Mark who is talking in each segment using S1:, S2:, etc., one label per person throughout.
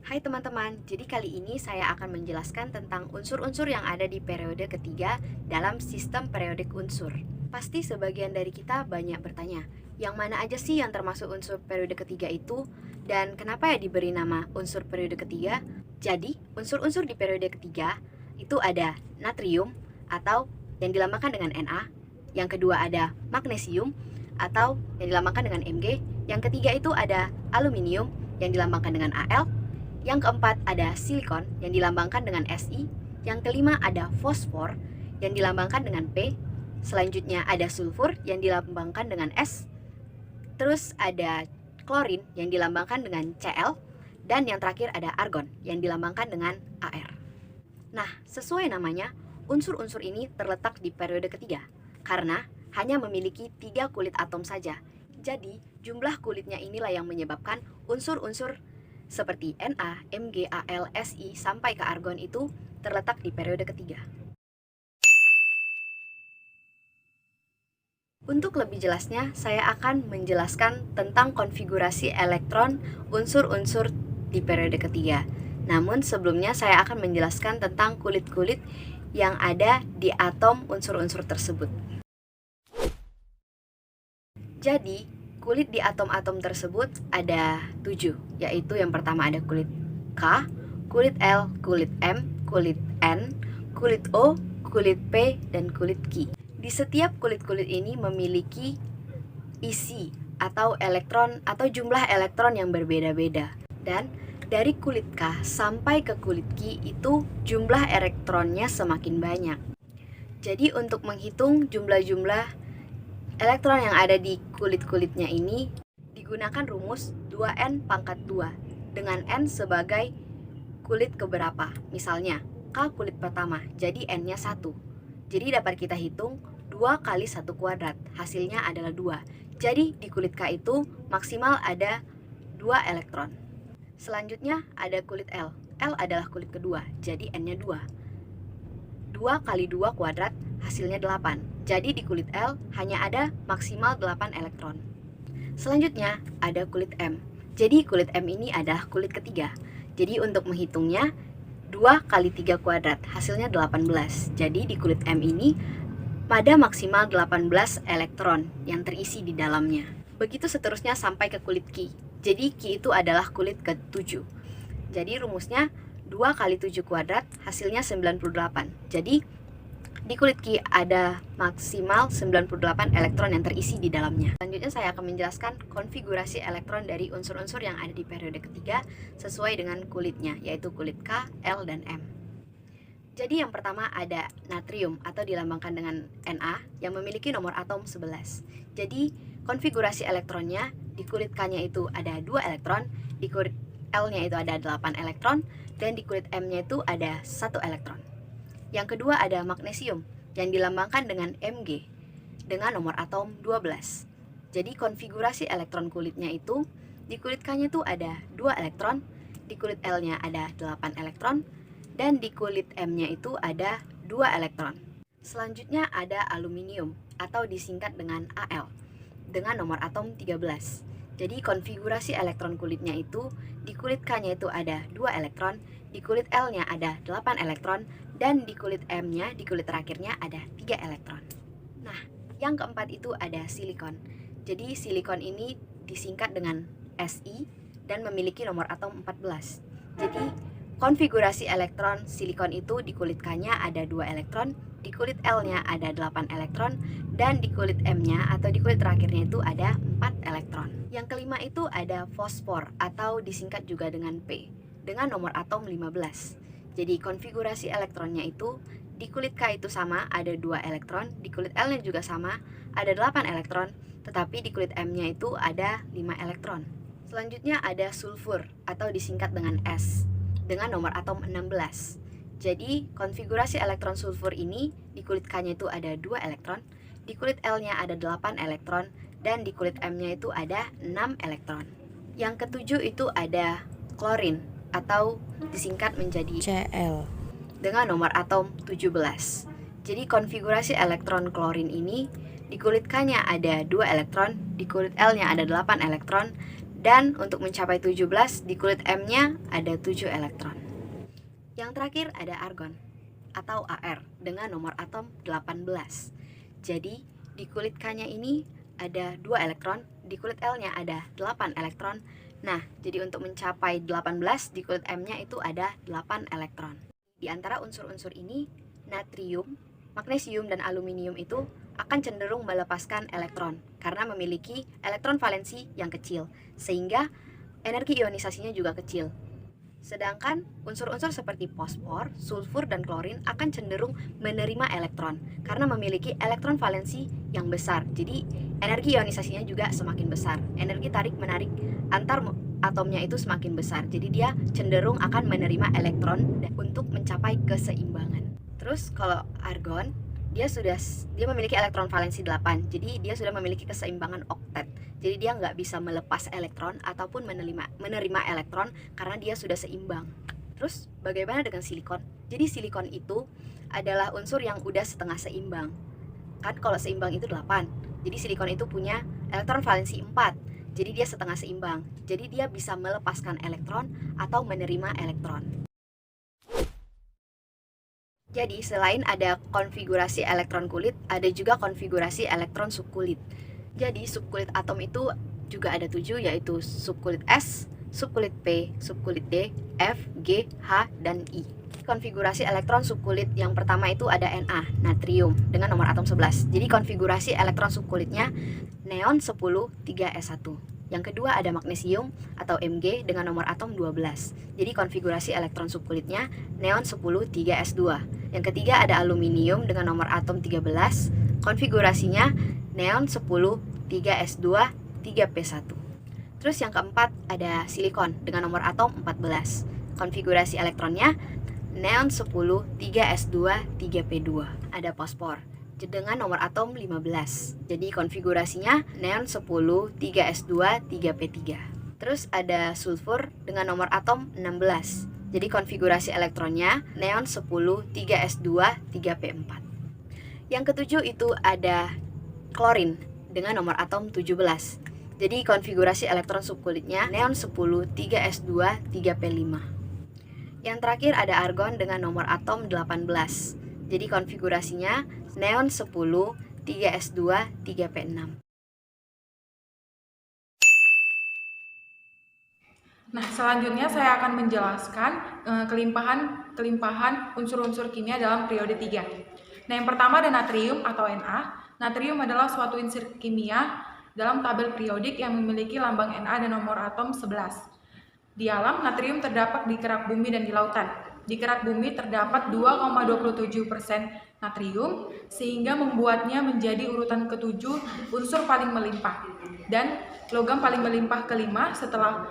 S1: Hai teman-teman, jadi kali ini saya akan menjelaskan tentang unsur-unsur yang ada di periode ketiga dalam sistem periodik unsur. Pasti sebagian dari kita banyak bertanya, yang mana aja sih yang termasuk unsur periode ketiga itu? Dan kenapa ya diberi nama unsur periode ketiga? Jadi, unsur-unsur di periode ketiga itu ada natrium atau yang dilambangkan dengan Na, yang kedua ada magnesium atau yang dilambangkan dengan Mg, yang ketiga itu ada aluminium yang dilambangkan dengan Al, yang keempat ada silikon yang dilambangkan dengan Si. Yang kelima ada fosfor yang dilambangkan dengan P. Selanjutnya ada sulfur yang dilambangkan dengan S. Terus ada klorin yang dilambangkan dengan Cl. Dan yang terakhir ada argon yang dilambangkan dengan Ar. Nah, sesuai namanya, unsur-unsur ini terletak di periode ketiga karena hanya memiliki 3 kulit atom saja. Jadi, jumlah kulitnya inilah yang menyebabkan unsur-unsur seperti Na, Mg, Al, Si sampai ke argon itu terletak di periode ketiga. Untuk lebih jelasnya, saya akan menjelaskan tentang konfigurasi elektron unsur-unsur di periode ketiga. Namun sebelumnya saya akan menjelaskan tentang kulit-kulit yang ada di atom unsur-unsur tersebut. Jadi, kulit di atom-atom tersebut ada 7, yaitu yang pertama ada kulit K, kulit L, kulit M, kulit N, kulit O, kulit P, dan kulit Q. Di setiap kulit-kulit ini memiliki isi atau elektron atau jumlah elektron yang berbeda-beda. Dan dari kulit K sampai ke kulit Q itu jumlah elektronnya semakin banyak. Jadi untuk menghitung jumlah-jumlah elektron yang ada di kulit-kulitnya ini digunakan rumus 2N pangkat 2 dengan N sebagai kulit keberapa. Misalnya K kulit pertama, jadi N-nya 1. Jadi dapat kita hitung 2 kali 1 kuadrat, hasilnya adalah 2. Jadi di kulit K itu maksimal ada 2 elektron. Selanjutnya ada kulit L. L adalah kulit kedua, jadi N-nya 2. 2 kali 2 kuadrat, hasilnya 8. Jadi di kulit L hanya ada maksimal 8 elektron. Selanjutnya ada kulit M. Jadi kulit M ini adalah kulit ketiga. Jadi untuk menghitungnya 2 kali 3 kuadrat, hasilnya 18. Jadi di kulit M ini pada maksimal 18 elektron yang terisi di dalamnya. Begitu seterusnya sampai ke kulit Q. Jadi Q itu adalah kulit ke-7. Jadi rumusnya 2 kali 7 kuadrat, hasilnya 98. Jadi di kulit Q ada maksimal 98 elektron yang terisi di dalamnya. Selanjutnya saya akan menjelaskan konfigurasi elektron dari unsur-unsur yang ada di periode ketiga sesuai dengan kulitnya, yaitu kulit K, L, dan M. Jadi yang pertama ada natrium atau dilambangkan dengan Na yang memiliki nomor atom 11. Jadi konfigurasi elektronnya di kulit K-nya itu ada 2 elektron, di kulit L-nya itu ada 8 elektron, dan di kulit M-nya itu ada 1 elektron. Yang kedua ada magnesium yang dilambangkan dengan Mg dengan nomor atom 12. Jadi konfigurasi elektron kulitnya itu di kulit K-nya itu ada 2 elektron, di kulit L-nya ada 8 elektron, dan di kulit M-nya itu ada 2 elektron. Selanjutnya ada aluminium atau disingkat dengan Al dengan nomor atom 13. Jadi konfigurasi elektron kulitnya itu di kulit K-nya itu ada 2 elektron, di kulit L-nya ada 8 elektron, dan di kulit M-nya, di kulit terakhirnya ada 3 elektron. Nah, yang keempat itu ada silikon. Jadi silikon ini disingkat dengan Si dan memiliki nomor atom 14. Jadi konfigurasi elektron silikon itu di kulit K-nya ada 2 elektron, di kulit L-nya ada 8 elektron, dan di kulit M-nya atau di kulit terakhirnya itu ada 4 elektron. Yang kelima itu ada fosfor atau disingkat juga dengan P dengan nomor atom 15. Jadi konfigurasi elektronnya itu di kulit K itu sama, ada 2 elektron, di kulit L-nya juga sama, ada 8 elektron, tetapi di kulit M-nya itu ada 5 elektron. Selanjutnya ada sulfur atau disingkat dengan S dengan nomor atom 16. Jadi konfigurasi elektron sulfur ini di kulit K-nya itu ada 2 elektron, di kulit L-nya ada 8 elektron, dan di kulit M-nya itu ada 6 elektron. Yang ketujuh itu ada klorin atau disingkat menjadi
S2: Cl
S1: dengan nomor atom 17. Jadi konfigurasi elektron klorin ini di kulit K-nya ada 2 elektron, di kulit L-nya ada 8 elektron, Dan untuk mencapai 17, di kulit M-nya ada 7 elektron. Yang terakhir ada argon atau Ar dengan nomor atom 18. Jadi di kulit K-nya ini ada 2 elektron, di kulit L-nya ada 8 elektron. Nah, jadi untuk mencapai 18, di kulit M-nya itu ada 8 elektron. Di antara unsur-unsur ini, natrium, magnesium, dan aluminium itu akan cenderung melepaskan elektron karena memiliki elektron valensi yang kecil, sehingga energi ionisasinya juga kecil. Sedangkan unsur-unsur seperti fosfor, sulfur, dan klorin akan cenderung menerima elektron karena memiliki elektron valensi yang besar. Jadi energi ionisasinya juga semakin besar. Energi tarik-menarik antar atomnya itu semakin besar. Jadi dia cenderung akan menerima elektron untuk mencapai keseimbangan. Terus kalau argon, dia memiliki elektron valensi 8. Jadi dia sudah memiliki keseimbangan oktet. Jadi dia nggak bisa melepas elektron ataupun menerima elektron karena dia sudah seimbang. Terus bagaimana dengan silikon? Jadi silikon itu adalah unsur yang udah setengah seimbang. Kan kalau seimbang itu 8. Jadi silikon itu punya elektron valensi 4. Jadi dia setengah seimbang. Jadi dia bisa melepaskan elektron atau menerima elektron. Jadi selain ada konfigurasi elektron kulit, ada juga konfigurasi elektron subkulit. Jadi subkulit atom itu juga ada 7, yaitu subkulit S, subkulit P, subkulit D, F, G, H, dan I. Konfigurasi elektron subkulit yang pertama itu ada Na, natrium, dengan nomor atom 11. Jadi konfigurasi elektron subkulitnya neon 10 3s1. Yang kedua ada magnesium atau Mg dengan nomor atom 12. Jadi konfigurasi elektron subkulitnya neon 10 3s2. Yang ketiga ada aluminium dengan nomor atom 13. Konfigurasinya neon 10 3s2 3p1. Terus yang keempat ada silikon dengan nomor atom 14. Konfigurasi elektronnya neon 10 3s2 3p2. Ada fosfor dengan nomor atom 15. Jadi konfigurasinya neon 10 3s2 3p3. Terus ada sulfur dengan nomor atom 16. Jadi konfigurasi elektronnya neon 10 3s2 3p4. Yang ketujuh itu ada klorin dengan nomor atom 17. Jadi konfigurasi elektron subkulitnya neon 10 3s2 3p5. Yang terakhir ada argon dengan nomor atom 18. Jadi konfigurasinya neon 10 3s2 3p6.
S2: Nah, selanjutnya saya akan menjelaskan kelimpahan unsur-unsur kimia dalam periode 3. Nah, yang pertama ada natrium atau Na. Natrium adalah suatu unsur kimia dalam tabel periodik yang memiliki lambang Na dan nomor atom 11. Di alam, natrium terdapat di kerak bumi dan di lautan. Di kerak bumi terdapat 2,27% natrium, sehingga membuatnya menjadi urutan ke-7 unsur paling melimpah. Dan logam paling melimpah kelima setelah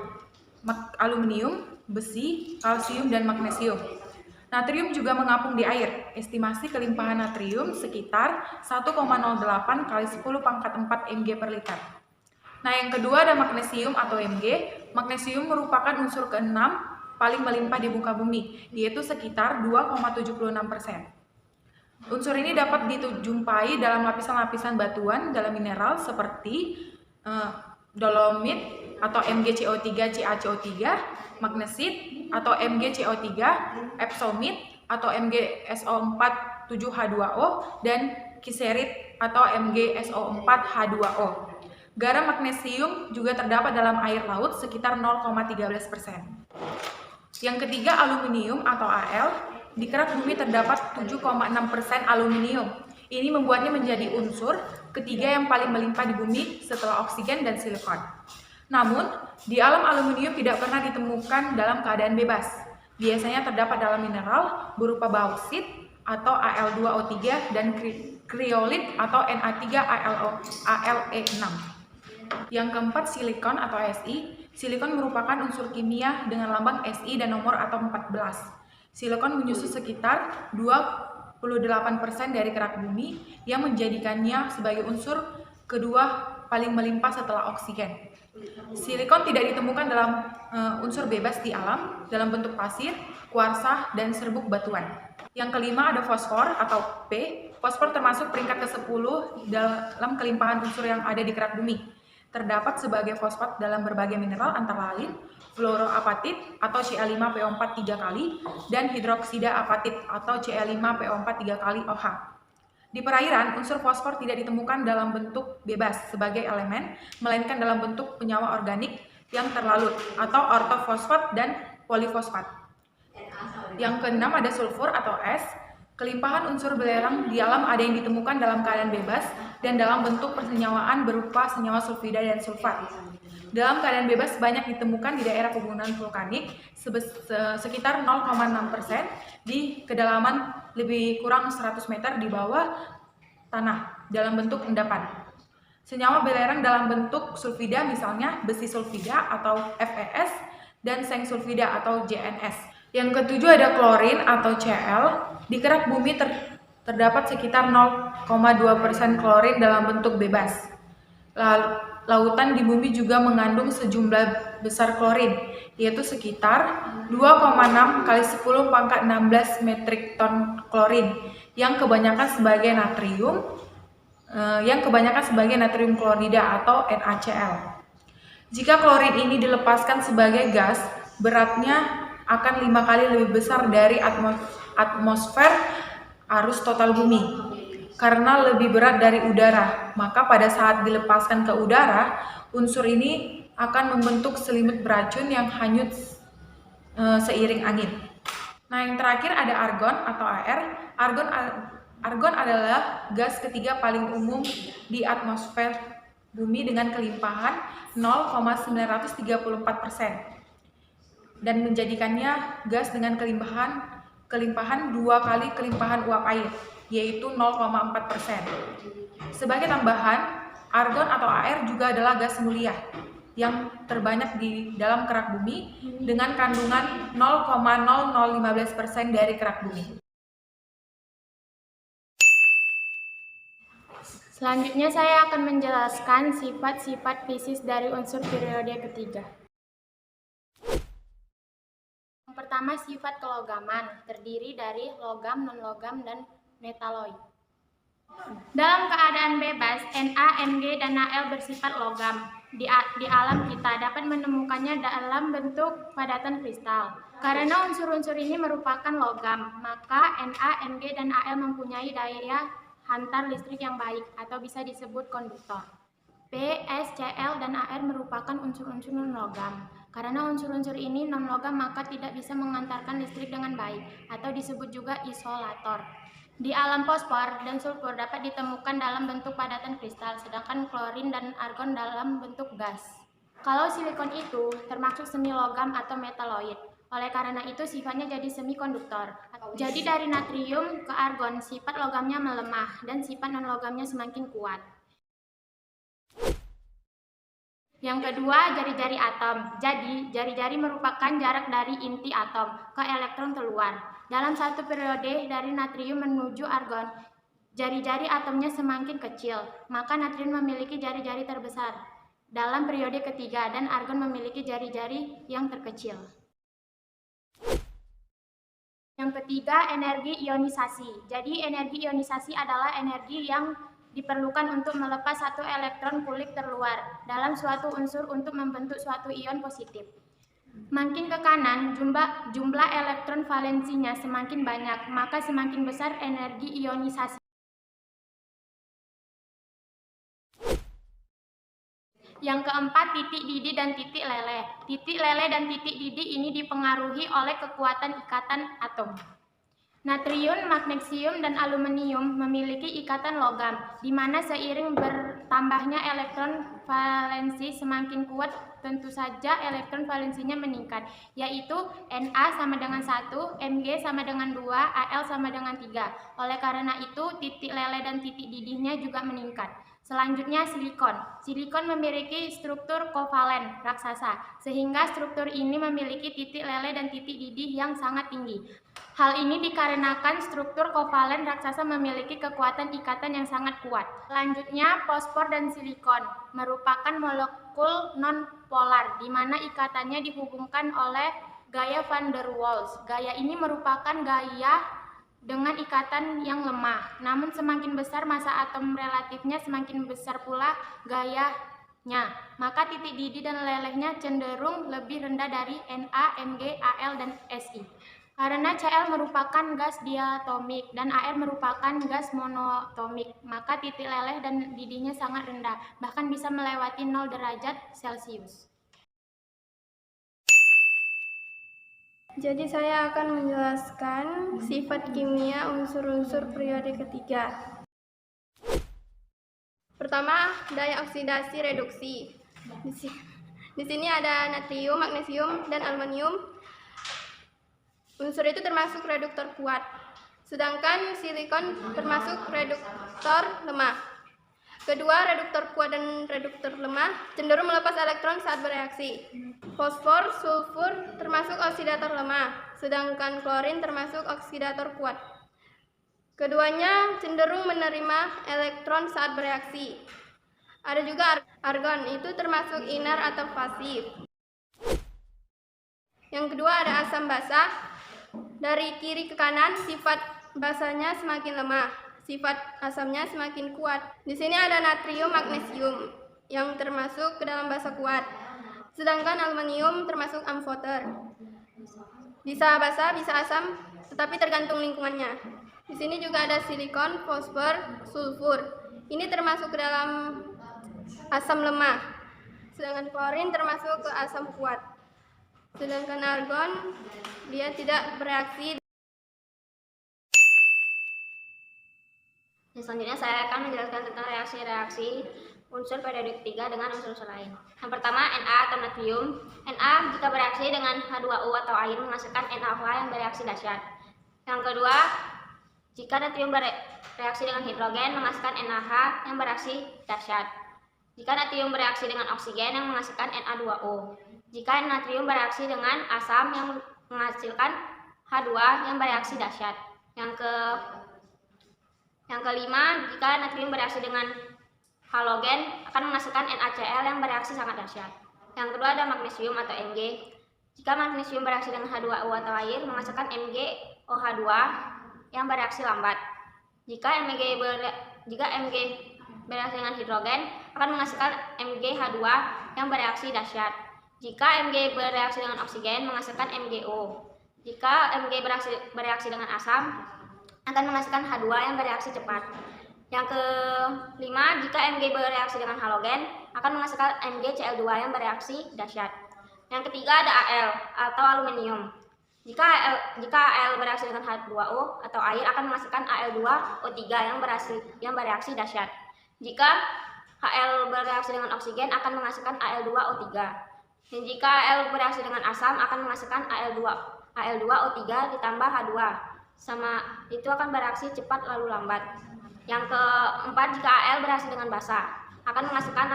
S2: aluminium, besi, kalsium, dan magnesium. Natrium juga mengapung di air. Estimasi kelimpahan natrium sekitar 1,08 kali 10 pangkat 4 mg per liter. Nah, yang kedua ada magnesium atau Mg. Magnesium merupakan unsur ke-6 paling melimpah di muka bumi, yaitu sekitar 2,76%. Unsur ini dapat dijumpai dalam lapisan-lapisan batuan dalam mineral seperti dolomit atau MgCO3 CaCO3, magnesit atau MgCO3, epsomit atau MgSO4 7H2O, dan kiserit atau MgSO4 H2O. Garam magnesium juga terdapat dalam air laut sekitar 0,13%. Yang ketiga aluminium atau Al. Di kerak bumi terdapat 7,6% aluminium. Ini membuatnya menjadi unsur ketiga yang paling melimpah di bumi setelah oksigen dan silikon. Namun, di alam aluminium tidak pernah ditemukan dalam keadaan bebas. Biasanya terdapat dalam mineral berupa bauksit atau Al2O3 dan kriolit atau Na3AlE6. Yang keempat silikon atau Si. Silikon merupakan unsur kimia dengan lambang Si dan nomor atom 14. Silikon menyusun sekitar 28% dari kerak bumi yang menjadikannya sebagai unsur kedua paling melimpah setelah oksigen. Silikon tidak ditemukan dalam unsur bebas di alam dalam bentuk pasir, kuarsa, dan serbuk batuan. Yang kelima ada fosfor atau P. Fosfor termasuk peringkat ke-10 dalam kelimpahan unsur yang ada di kerak bumi. Terdapat sebagai fosfat dalam berbagai mineral antara lain fluoroapatit atau Ca5PO4 3 kali dan hidroksida apatit atau Ca5PO4 3 kali OH. Di perairan, unsur fosfor tidak ditemukan dalam bentuk bebas sebagai elemen, melainkan dalam bentuk penyawa organik yang terlalut atau ortofosfat dan polifosfat. Yang keenam ada sulfur atau es. Kelimpahan unsur belerang di alam ada yang ditemukan dalam keadaan bebas dan dalam bentuk persenyawaan berupa senyawa sulfida dan sulfat. Dalam keadaan bebas banyak ditemukan di daerah pegunungan vulkanik sekitar 0,6% di kedalaman lebih kurang 100 meter di bawah tanah dalam bentuk endapan. Senyawa belerang dalam bentuk sulfida misalnya besi sulfida atau FeS dan seng sulfida atau JNS. Yang ketujuh ada klorin atau Cl. Di kerak bumi terdapat sekitar 0,2% klorin dalam bentuk bebas. Lautan di bumi juga mengandung sejumlah besar klorin, yaitu sekitar 2,6 kali 10 pangkat 16 metrik ton klorin, yang kebanyakan sebagai natrium klorida atau NaCl. Jika klorin ini dilepaskan sebagai gas, beratnya akan 5 kali lebih besar dari atmosfer arus total bumi. Karena lebih berat dari udara, maka pada saat dilepaskan ke udara, unsur ini akan membentuk selimut beracun yang hanyut seiring angin. Nah, yang terakhir ada argon atau AR. Argon adalah gas ketiga paling umum di atmosfer bumi dengan kelimpahan 0,934%. Dan menjadikannya gas dengan kelimpahan 2 kali kelimpahan uap air, yaitu 0,4%. Sebagai tambahan, argon atau AR juga adalah gas mulia yang terbanyak di dalam kerak bumi dengan kandungan 0,0015% dari kerak bumi.
S3: Selanjutnya saya akan menjelaskan sifat-sifat fisis dari unsur periode ketiga. Yang pertama, sifat kelogaman, terdiri dari logam, non-logam, dan metaloid. Dalam keadaan bebas, Na, Mg, dan Al bersifat logam. Di alam kita dapat menemukannya dalam bentuk padatan kristal. Karena unsur-unsur ini merupakan logam, maka Na, Mg, dan Al mempunyai daya hantar listrik yang baik atau bisa disebut konduktor. P, S, Cl, dan Ar merupakan unsur-unsur non-logam. Karena unsur-unsur ini non-logam maka tidak bisa mengantarkan listrik dengan baik atau disebut juga isolator. Di alam fosfor dan sulfur dapat ditemukan dalam bentuk padatan kristal, sedangkan klorin dan argon dalam bentuk gas. Kalau silikon itu termasuk semi logam atau metaloid. Oleh karena itu sifatnya jadi semikonduktor. Jadi dari natrium ke argon sifat logamnya melemah dan sifat non-logamnya semakin kuat. Yang kedua, jari-jari atom. Jadi, jari-jari merupakan jarak dari inti atom ke elektron keluar. Dalam satu periode dari natrium menuju argon, jari-jari atomnya semakin kecil, maka natrium memiliki jari-jari terbesar dalam periode ketiga dan argon memiliki jari-jari yang terkecil. Yang ketiga, energi ionisasi. Jadi, energi ionisasi adalah energi yang diperlukan untuk melepas satu elektron kulit terluar dalam suatu unsur untuk membentuk suatu ion positif. Makin ke kanan, jumlah elektron valensinya semakin banyak, maka semakin besar energi ionisasi. Yang keempat, titik didih dan titik leleh. Titik leleh dan titik didih ini dipengaruhi oleh kekuatan ikatan atom. Natrium, magnesium, dan aluminium memiliki ikatan logam, di mana seiring bertambahnya elektron valensi semakin kuat, tentu saja elektron valensinya meningkat, yaitu Na sama dengan 1, Mg sama dengan 2, Al sama dengan 3. Oleh karena itu, titik leleh dan titik didihnya juga meningkat. Selanjutnya, silikon. Silikon memiliki struktur kovalen raksasa, sehingga struktur ini memiliki titik leleh dan titik didih yang sangat tinggi. Hal ini dikarenakan struktur kovalen raksasa memiliki kekuatan ikatan yang sangat kuat. Selanjutnya, fosfor dan silikon merupakan molekul non-polar, di mana ikatannya dihubungkan oleh gaya van der Waals. Gaya ini merupakan gaya dengan ikatan yang lemah, namun semakin besar massa atom relatifnya, semakin besar pula gaya maka titik didih dan lelehnya cenderung lebih rendah dari Na, Mg, Al, dan Si. Karena Cl merupakan gas diatomik dan Ar merupakan gas monoatomik, maka titik leleh dan didihnya sangat rendah, bahkan bisa melewati 0 derajat Celcius.
S4: Jadi saya akan menjelaskan sifat kimia unsur-unsur periode ketiga. Pertama, daya oksidasi reduksi. Di sini ada natrium, magnesium, dan aluminium. Unsur itu termasuk reduktor kuat, sedangkan silikon termasuk reduktor lemah. Kedua, reduktor kuat dan reduktor lemah cenderung melepas elektron saat bereaksi. Fosfor, sulfur termasuk oksidator lemah, sedangkan klorin termasuk oksidator kuat. Keduanya cenderung menerima elektron saat bereaksi. Ada juga argon, itu termasuk iner atau pasif. Yang kedua ada asam basa. Dari kiri ke kanan, sifat basanya semakin lemah, sifat asamnya semakin kuat. Di sini ada natrium, magnesium yang termasuk ke dalam basa kuat, sedangkan aluminium termasuk amfoter. Bisa basa, bisa asam, tetapi tergantung lingkungannya. Di sini juga ada silikon, fosfor, sulfur. Ini termasuk ke dalam asam lemah, sedangkan klorin termasuk ke asam kuat. Sedangkan argon dia tidak bereaksi.
S5: Selanjutnya saya akan menjelaskan tentang reaksi-reaksi unsur periode ketiga dengan unsur-unsur lain. Yang pertama, Na atau natrium. Na jika bereaksi dengan H2O atau air menghasilkan NaOH yang bereaksi dahsyat. Yang kedua, jika natrium bereaksi dengan hidrogen menghasilkan NaH yang bereaksi dahsyat. Jika natrium bereaksi dengan oksigen yang menghasilkan Na2O. Jika natrium bereaksi dengan asam yang menghasilkan H2 yang bereaksi dahsyat. Yang kelima, jika natrium bereaksi dengan halogen akan menghasilkan NaCl yang bereaksi sangat dahsyat. Yang kedua ada magnesium atau Mg. Jika magnesium bereaksi dengan H2O atau air menghasilkan MgOH2 yang bereaksi lambat. Jika Mg bereaksi dengan hidrogen akan menghasilkan MgH2 yang bereaksi dahsyat. Jika Mg bereaksi dengan oksigen menghasilkan MgO. Jika Mg bereaksi dengan asam akan menghasilkan H2 yang bereaksi cepat. Yang kelima, jika Mg bereaksi dengan halogen akan menghasilkan MgCl2 yang bereaksi dahsyat. Yang ketiga ada Al atau aluminium. Jika Al bereaksi dengan H2O atau air akan menghasilkan Al2O3 yang bereaksi dahsyat. Jika Al bereaksi dengan oksigen akan menghasilkan Al2O3. Dan jika Al bereaksi dengan asam akan menghasilkan Al2O3 ditambah H2. Sama itu akan bereaksi cepat lalu lambat. Yang keempat, jika Al bereaksi dengan basa akan menghasilkan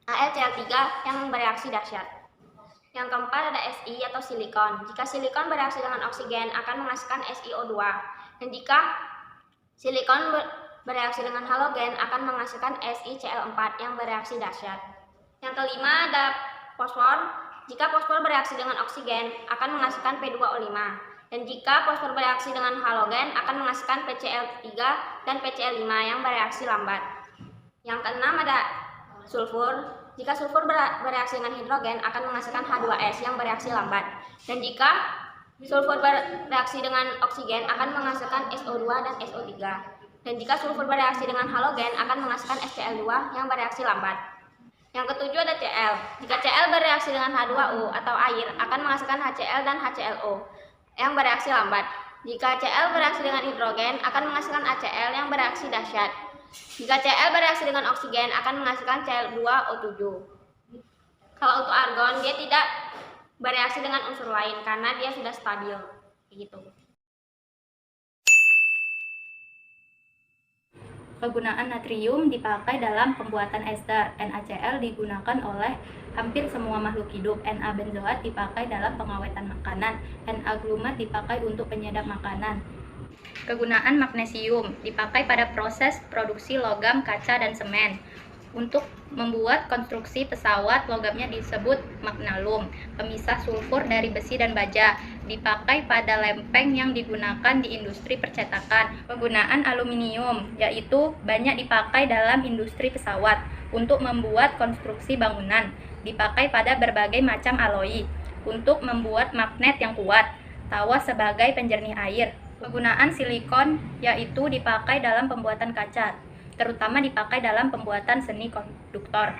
S5: AlCl3 yang bereaksi dahsyat. Yang keempat ada Si atau silikon. Jika silikon bereaksi dengan oksigen akan menghasilkan SiO2. Dan jika silikon bereaksi dengan halogen akan menghasilkan SiCl4 yang bereaksi dahsyat. Yang kelima ada fosfor. Jika fosfor bereaksi dengan oksigen akan menghasilkan P2O5. Dan jika fosfor bereaksi dengan halogen akan menghasilkan PCl3 dan PCl5 yang bereaksi lambat. Yang keenam ada sulfur. Jika sulfur bereaksi dengan hidrogen akan menghasilkan H2S yang bereaksi lambat. Dan jika sulfur bereaksi dengan oksigen akan menghasilkan SO2 dan SO3. Dan jika sulfur bereaksi dengan halogen akan menghasilkan SCl2 yang bereaksi lambat. Yang ketujuh ada Cl. Jika Cl bereaksi dengan H2O atau air akan menghasilkan HCl dan HClO yang bereaksi lambat. Jika Cl bereaksi dengan hidrogen akan menghasilkan HCl yang bereaksi dahsyat. Jika Cl bereaksi dengan oksigen akan menghasilkan Cl2O7. Kalau untuk argon dia tidak bereaksi dengan unsur lain karena dia sudah stabil. Begitu.
S6: Kegunaan natrium dipakai dalam pembuatan ester. NaCl digunakan oleh hampir semua makhluk hidup. Na-benzoat dipakai dalam pengawetan makanan. Na-glumat dipakai untuk penyedap makanan. Kegunaan magnesium dipakai pada proses produksi logam, kaca, dan semen. Untuk membuat konstruksi pesawat, logamnya disebut magnalum. Pemisah sulfur dari besi dan baja dipakai pada lempeng yang digunakan di industri percetakan. Penggunaan aluminium yaitu banyak dipakai dalam industri pesawat. untuk membuat konstruksi bangunan, dipakai pada berbagai macam aloi, untuk membuat magnet yang kuat, tawa sebagai penjernih air. Penggunaan silikon yaitu dipakai dalam pembuatan kaca, terutama dipakai dalam pembuatan seni konduktor.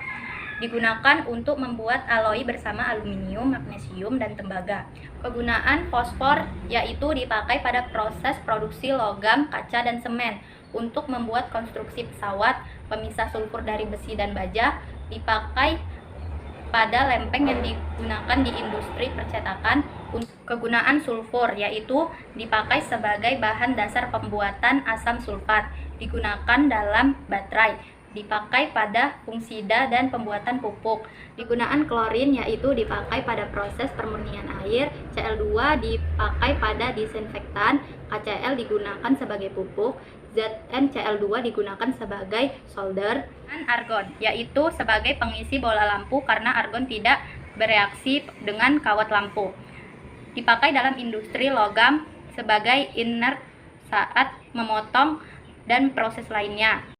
S6: Digunakan untuk membuat aloi bersama aluminium, magnesium, dan tembaga. Kegunaan fosfor yaitu dipakai pada proses produksi logam, kaca, dan semen untuk membuat konstruksi pesawat, pemisah sulfur dari besi dan baja, dipakai pada lempeng yang digunakan di industri percetakan. Kegunaan sulfur yaitu dipakai sebagai bahan dasar pembuatan asam sulfat, digunakan dalam baterai, dipakai pada fungisida dan pembuatan pupuk. Digunakan klorin yaitu dipakai pada proses permurnian air, Cl2 dipakai pada disinfektan, KCl digunakan sebagai pupuk, ZnCl2 digunakan sebagai solder. Dan argon yaitu sebagai pengisi bola lampu karena argon tidak bereaksi dengan kawat lampu. Dipakai dalam industri logam sebagai inert saat memotong dan proses lainnya.